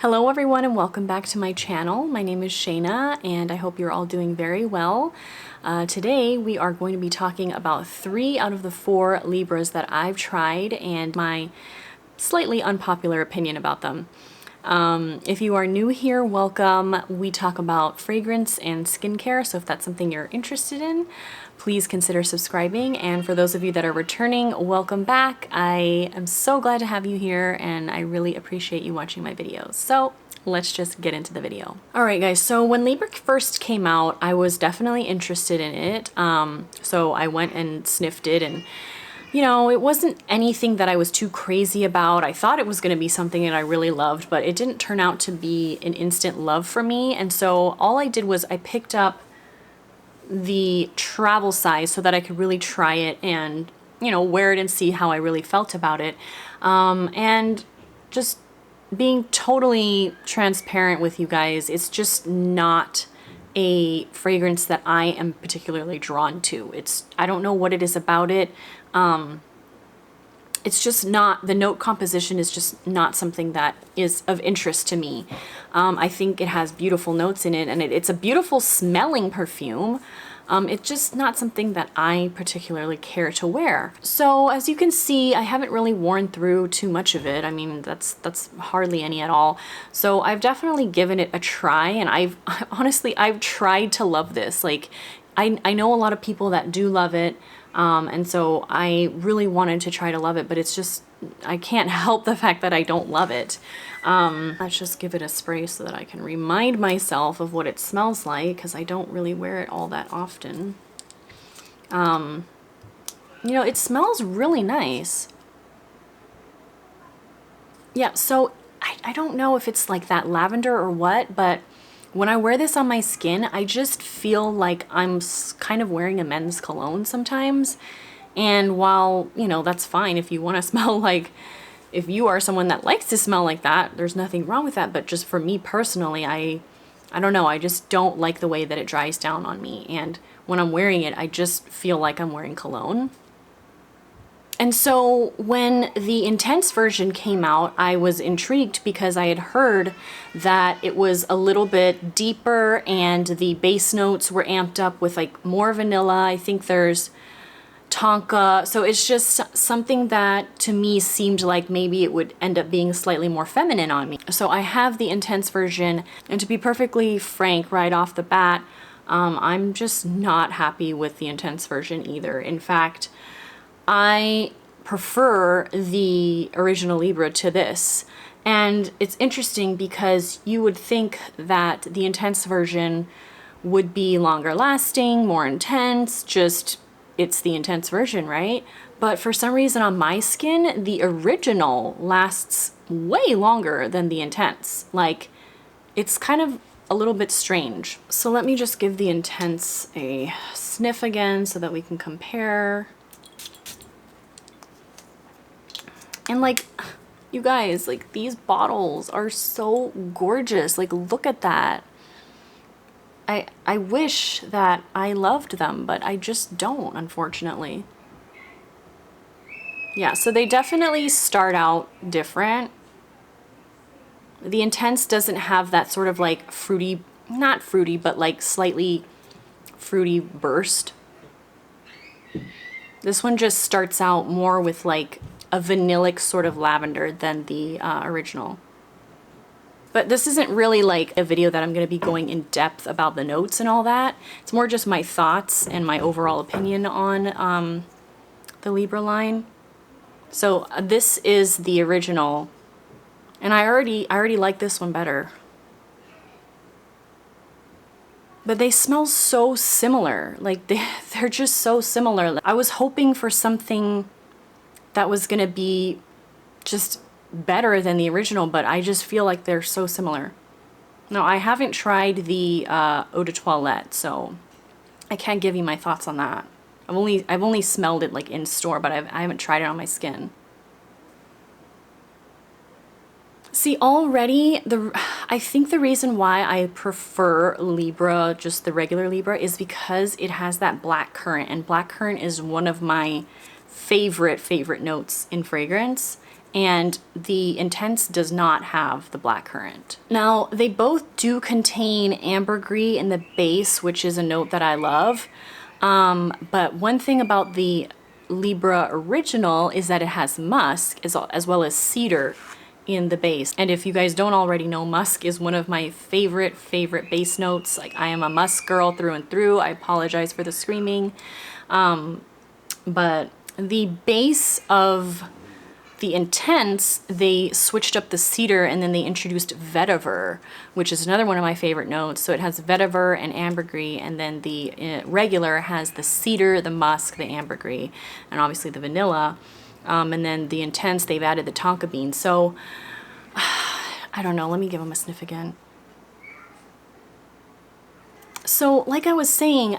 Hello everyone and welcome back to my channel. My name is Shayna and I hope you're all doing very well. Today we are going to be talking about 3 out of the 4 Libras that I've tried and my slightly unpopular opinion about them. If you are new here, welcome. We talk about fragrance and skincare, so if that's something you're interested in, please consider subscribing. And for those of you that are returning, welcome back. I am so glad to have you here and I really appreciate you watching my videos. So let's just get into the video. All right, guys, so when Libre first came out, I was definitely interested in it. So I went and sniffed it and you know, it wasn't anything that I was too crazy about. I thought it was going to be something that I really loved, but it didn't turn out to be an instant love for me. And so all I did was I picked up the travel size so that I could really try it and, you know, wear it and see how I really felt about it. And just being totally transparent with you guys, it's just not a fragrance that I am particularly drawn to. I don't know what it is about it. It's just not, the note composition is just not something that is of interest to me. I think it has beautiful notes in it and it's a beautiful smelling perfume. It's just not something that I particularly care to wear. So as you can see, I haven't really worn through too much of it. I mean, that's hardly any at all. So I've definitely given it a try and honestly, I've tried to love this. Like, I know a lot of people that do love it. And so I really wanted to try to love it, but it's just, I can't help the fact that I don't love it. Let's just give it a spray so that I can remind myself of what it smells like, because I don't really wear it all that often. You know, it smells really nice. Yeah, so I don't know if it's like that lavender or what, but when I wear this on my skin, I just feel like I'm kind of wearing a men's cologne sometimes. And while, you know, that's fine if you want to smell like, if you are someone that likes to smell like that, there's nothing wrong with that. But just for me personally, I don't know, I just don't like the way that it dries down on me. And when I'm wearing it, I just feel like I'm wearing cologne. And so when the intense version came out, I was intrigued because I had heard that it was a little bit deeper and the base notes were amped up with like more vanilla. I think there's tonka. So it's just something that to me seemed like maybe it would end up being slightly more feminine on me. So I have the intense version, and to be perfectly frank right off the bat, I'm just not happy with the intense version either. In fact, I prefer the original Libre to this. And it's interesting because you would think that the intense version would be longer lasting, more intense, just it's the intense version, right? But for some reason on my skin, the original lasts way longer than the intense. Like, it's kind of a little bit strange. So let me just give the intense a sniff again so that we can compare. And like, you guys, like these bottles are so gorgeous. Like, look at that. I wish that I loved them, but I just don't, unfortunately. Yeah, so they definitely start out different. The intense doesn't have that sort of like fruity, not fruity, but like slightly fruity burst. This one just starts out more with like a vanillic sort of lavender than the original. But this isn't really like a video that I'm going to be going in depth about the notes and all that. It's more just my thoughts and my overall opinion on the Libre line. So this is the original, and I already like this one better. But they smell so similar. Like they're just so similar. I was hoping for something that was gonna be just better than the original, but I just feel like they're so similar. Now, I haven't tried the Eau de Toilette, so I can't give you my thoughts on that. I've only smelled it like in store, but I haven't tried it on my skin. See, already, I think the reason why I prefer Libre, just the regular Libre, is because it has that black currant, and black currant is one of my favorite notes in fragrance. and the Intense does not have the blackcurrant. Now, they both do contain ambergris in the base, which is a note that I love. But one thing about the Libre Original is that it has musk as well as cedar in the base. And if you guys don't already know, musk is one of my favorite base notes. Like, I am a musk girl through and through. I apologize for the screaming. But the base of the Intense, they switched up the cedar and then they introduced vetiver, which is another one of my favorite notes. So it has vetiver and ambergris, and then the regular has the cedar, the musk, the ambergris, and obviously the vanilla. And then the Intense, they've added the tonka bean. So I don't know, let me give them a sniff again. So like I was saying,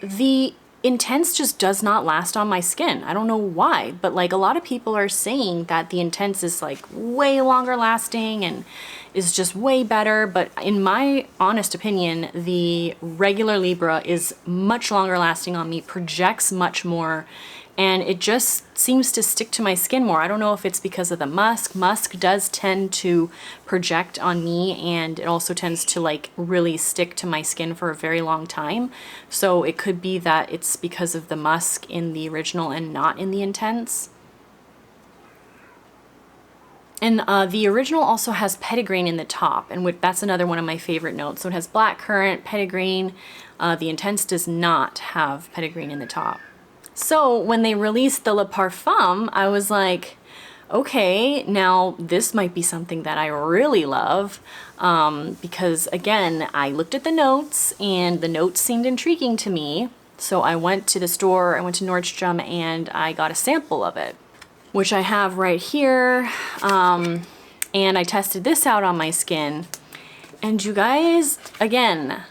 the Intense just does not last on my skin. I don't know why, but like a lot of people are saying that the Intense is like way longer lasting and is just way better. But in my honest opinion, the regular Libre is much longer lasting on me, projects much more, and it just seems to stick to my skin more. I don't know if it's because of the musk. Musk does tend to project on me, and it also tends to like really stick to my skin for a very long time. So it could be that it's because of the musk in the original and not in the Intense. And the original also has petitgrain in the top, and that's another one of my favorite notes. So it has blackcurrant, petitgrain. The Intense does not have petitgrain in the top. So when they released the Le Parfum, I was like, okay, now this might be something that I really love, because again, I looked at the notes and the notes seemed intriguing to me. So I went to the store, I went to Nordstrom, and I got a sample of it, which I have right here. And I tested this out on my skin, and you guys, again,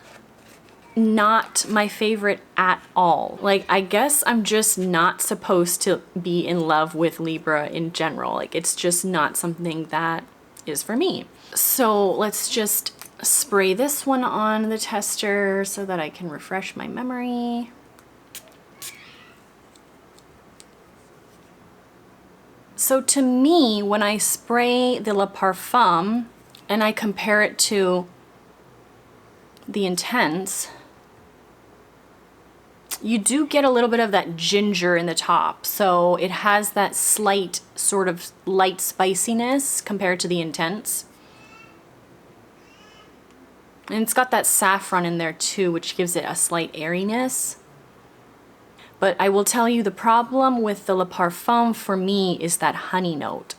not my favorite at all. Like, I guess I'm just not supposed to be in love with Libre in general. Like, it's just not something that is for me. So let's just spray this one on the tester so that I can refresh my memory. So to me, when I spray the Le Parfum and I compare it to the Intense, you do get a little bit of that ginger in the top. So it has that slight sort of light spiciness compared to the Intense. And it's got that saffron in there too, which gives it a slight airiness. But I will tell you, the problem with the Le Parfum for me is that honey note.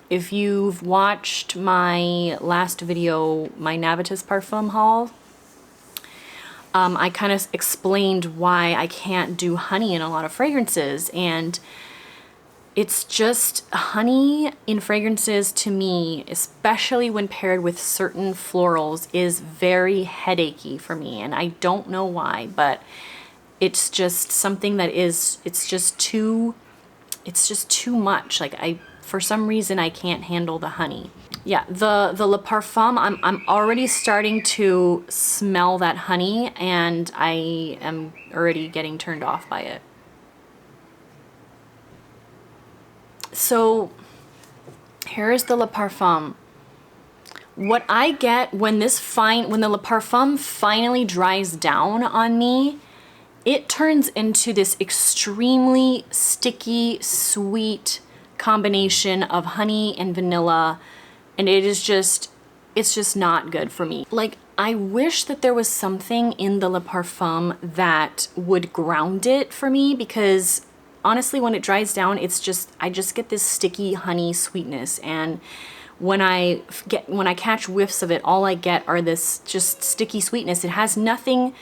If you've watched my last video, my Navitas Parfum haul, I kind of explained why I can't do honey in a lot of fragrances, and it's just honey in fragrances to me, especially when paired with certain florals, is very headachy for me, and I don't know why, but it's just something that it's just too much. Like, for some reason I can't handle the honey. Yeah, the Le Parfum, I'm already starting to smell that honey, and I am already getting turned off by it. So here is the Le Parfum. What I get when the Le Parfum finally dries down on me, it turns into this extremely sticky, sweet combination of honey and vanilla, and it's just not good for me. Like, I wish that there was something in the Le Parfum that would ground it for me, because honestly, when it dries down, I just get this sticky honey sweetness, and when I catch whiffs of it, all I get are this just sticky sweetness. It has nothing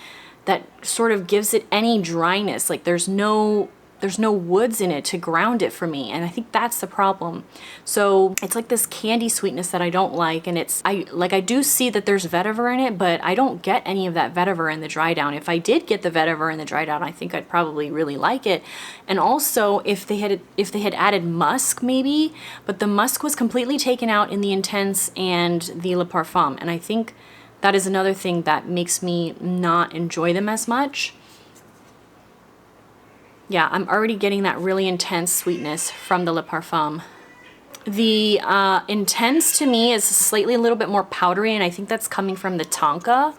that sort of gives it any dryness. Like, there's no woods in it to ground it for me, and I think that's the problem. So it's like this candy sweetness that I don't like, and I do see that there's vetiver in it, but I don't get any of that vetiver in the dry down. If I did get the vetiver in the dry down, I think I'd probably really like it. And also, if they had added musk maybe, but the musk was completely taken out in the Intense and the Le Parfum, and I think that is another thing that makes me not enjoy them as much. Yeah, I'm already getting that really intense sweetness from the Lip Parfum. The intense to me is slightly a little bit more powdery, and I think that's coming from the Tonka.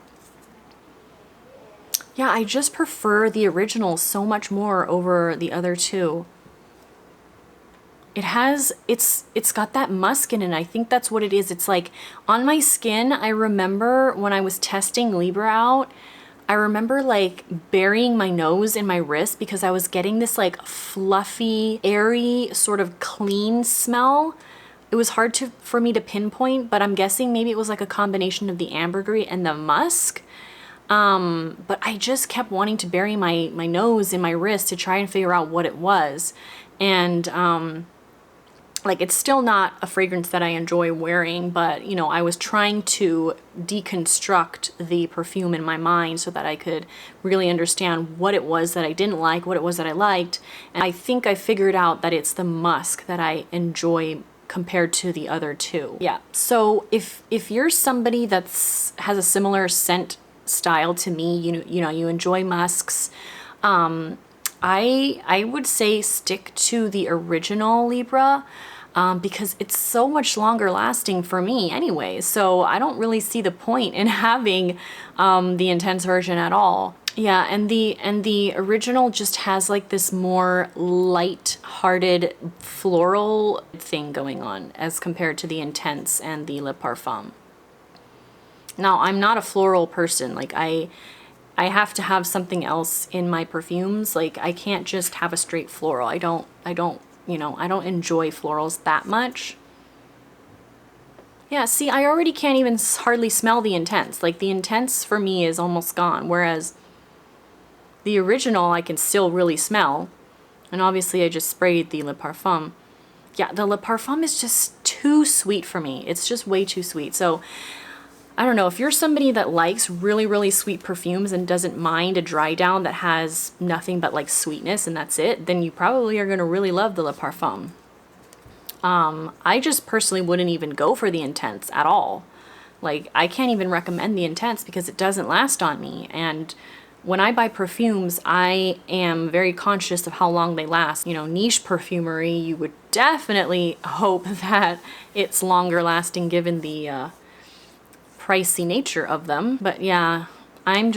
Yeah, I just prefer the original so much more over the other two. It's got that musk in it, and I think that's what it is. It's like on my skin, I remember when I was testing Libre out, I remember like burying my nose in my wrist because I was getting this like fluffy, airy, sort of clean smell. It was hard for me to pinpoint, but I'm guessing maybe it was like a combination of the ambergris and the musk. But I just kept wanting to bury my nose in my wrist to try and figure out what it was. And like, it's still not a fragrance that I enjoy wearing, but you know, I was trying to deconstruct the perfume in my mind so that I could really understand what it was that I didn't like, what it was that I liked. And I think I figured out that it's the musk that I enjoy compared to the other two. Yeah, so if you're somebody that's has a similar scent style to me, you know, you enjoy musks, I would say stick to the original Libre, because it's so much longer lasting for me anyway. So I don't really see the point in having the intense version at all. Yeah, and the original just has like this more light-hearted floral thing going on as compared to the intense and the Lip Parfum. Now, I'm not a floral person. Like, I have to have something else in my perfumes. Like, I can't just have a straight floral. I don't, you know, I don't enjoy florals that much. Yeah, see, I already can't even hardly smell the intense. Like, the intense for me is almost gone, whereas the original I can still really smell. And obviously I just sprayed the Lip Parfum. Yeah, the Lip Parfum is just too sweet for me. It's just way too sweet. So I don't know, if you're somebody that likes really, really sweet perfumes and doesn't mind a dry down that has nothing but like sweetness and that's it, then you probably are gonna really love the Lip Parfum. I just personally wouldn't even go for the intense at all. Like, I can't even recommend the intense because it doesn't last on me. And when I buy perfumes, I am very conscious of how long they last. You know, niche perfumery, you would definitely hope that it's longer lasting given the pricey nature of them. But yeah, I don't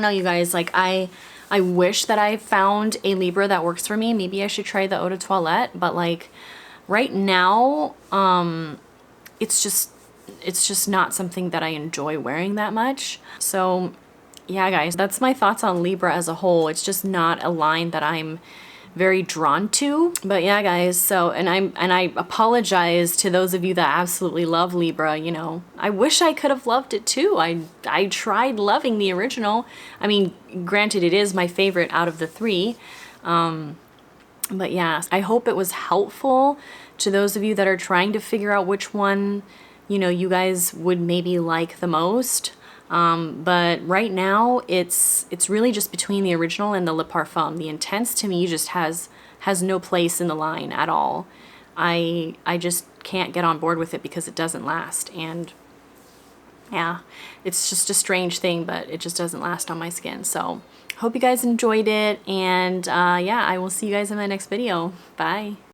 know, you guys, like I wish that I found a Libre that works for me. Maybe I should try the Eau de Toilette, but like right now, it's just not something that I enjoy wearing that much. So yeah, guys, that's my thoughts on Libre as a whole. It's just not a line that I'm very drawn to. But yeah, guys, so and I apologize to those of you that absolutely love Libre. You know, I wish I could have loved it too. I tried loving the original. I mean, granted, it is my favorite out of the three. But yeah, I hope it was helpful to those of you that are trying to figure out which one, you know, you guys would maybe like the most. But right now it's really just between the original and the Lip Parfum. The intense to me just has no place in the line at all. I just can't get on board with it because it doesn't last. And yeah, it's just a strange thing, but it just doesn't last on my skin. So hope you guys enjoyed it. And yeah, I will see you guys in my next video. Bye.